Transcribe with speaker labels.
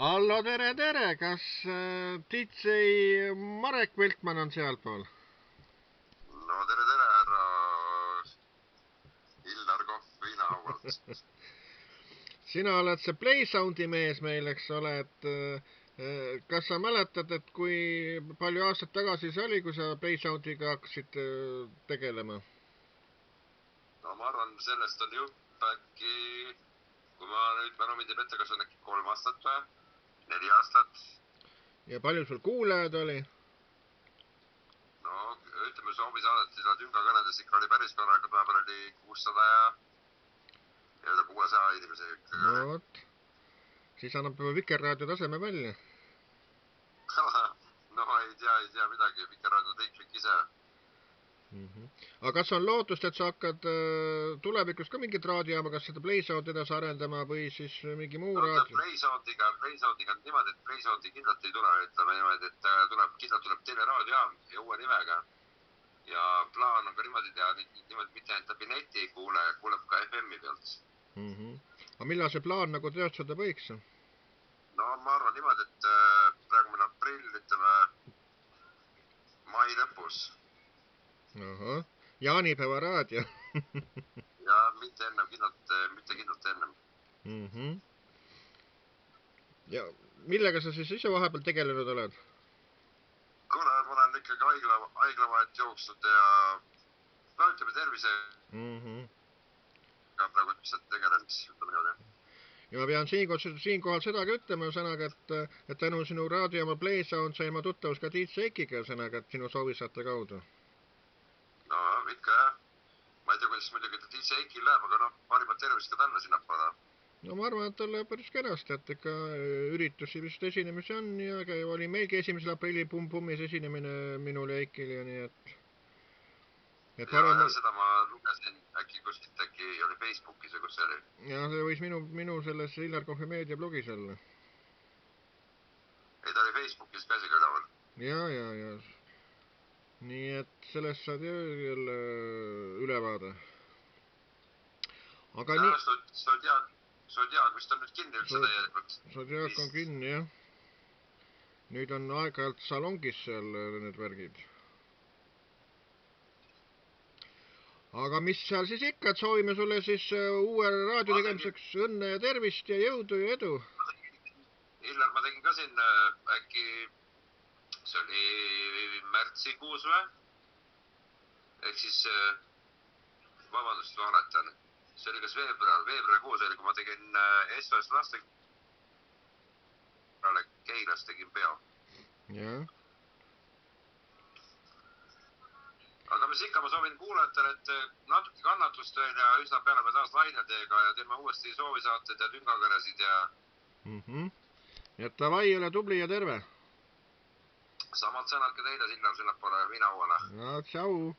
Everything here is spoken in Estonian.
Speaker 1: Hallo, tere, kas DJ Marek Vilkman on sealpool?
Speaker 2: No tere, härra Illar Kohv Viinahaualt.
Speaker 1: Sina oled see Playsoundi mees meil, eks ole, et kas sa mäletad, et kui palju aastaid tagasi see oli, kui sa Playsoundiga hakkasid tegelema?
Speaker 2: No ma arvan, sellest on jupp äkki, kui ma nüüd mälu mind ei peta, kas on äkki 3 aastat või 4 aastat.
Speaker 1: Ja palju sul kuulajaid oli?
Speaker 2: No ütleme, soovisaadet ja tüngakõnedes ikka oli päris korralikult, vahepeal oli 600 ja üle 600 inimese ikkagi
Speaker 1: No
Speaker 2: oli.
Speaker 1: vot, siis annab juba Vikerraadio taseme välja.
Speaker 2: No ei tea midagi, Vikerraadio riiklik ise.
Speaker 1: Aga kas on lootust, et sa hakkad tulevikus ka mingit raadiojaama, kas seda Playsoundi edasi arendama või siis mingi muu
Speaker 2: No
Speaker 1: raadio?
Speaker 2: Playsoundiga on niimoodi, et Playsoundi kindlalt ei tule, ütleme niimoodi, et kindlalt tuleb teleraadiojaam ja uue nimega. Ja plaan on ka niimoodi teha, niimoodi mitte ainult läbi neti ei kuuleb ka FM-i pealt.
Speaker 1: Aga millal see plaan nagu teostada võiks?
Speaker 2: No ma arvan niimoodi, et praegu meil on aprill, ütleme mai lõpus.
Speaker 1: Ahah, jaanipäeva raadio.
Speaker 2: Ja mitte kindlalt ennem.
Speaker 1: Ja millega sa siis ise vahepeal tegelenud oled?
Speaker 2: Kuule, ma olen ikkagi haiglavahet jooksnud ja no ütleme tervisega praegu lihtsalt tegelenud, ütleme niimoodi.
Speaker 1: Ja ma pean siinkohal sedagi ütlema, ühesõnaga, et tänu sinu raadiojaama Playsound sain ma tuttavus ka DJ Ekiga, ühesõnaga, et sinu soovisaate kaudu.
Speaker 2: No ikka jah. Ma ei tea, kuidas muidugi DJ Ekil läheb, aga noh, parimat tervist ka talle sinnapoole.
Speaker 1: No ma arvan, et tal läheb päris kenasti, et ikka üritusi vist esinemisi on ja oli meilgi 1. aprillil Pumm-Pummis esinemine minul ja Eikil ja nii, et
Speaker 2: Ja seda ma lugesin äkki oli Facebookis või kus see oli.
Speaker 1: Ja see võis minu selles Illar Kohvi meediablogis olla.
Speaker 2: Ei, ta oli Facebookis ka isegi üleval.
Speaker 1: Ja. Nii et sellest saad jälle ülevaade. Aga
Speaker 2: ja
Speaker 1: nii...
Speaker 2: Zodiac vist on nüüd kinni üldse täielikult.
Speaker 1: Zodiac on kinni, jah. Nüüd on aeg-ajalt salongis seal need värgid. Aga mis seal siis ikka, et soovime sulle siis uue raadio tegemiseks õnne ja tervist ja jõudu ja edu.
Speaker 2: Illar, ma tegin ka siin äkki, see oli märtsikuus või? Ehk siis, vabandust, valetan. See oli kas veebruarikuus oli, kui ma tegin SOS laste Keilas tegin peo.
Speaker 1: Jah.
Speaker 2: Aga mis ikka, ma soovin kuulajatele, et natuke kannatust veel ja üsna peale me taas laine teiega ja teeme uuesti soovisaated ja tüngakõnesid ja...
Speaker 1: Et davai, ole tubli ja terve.
Speaker 2: Samad sõnad ka teile, Sillar, sinnapoole Viinahauale.
Speaker 1: No, tšau.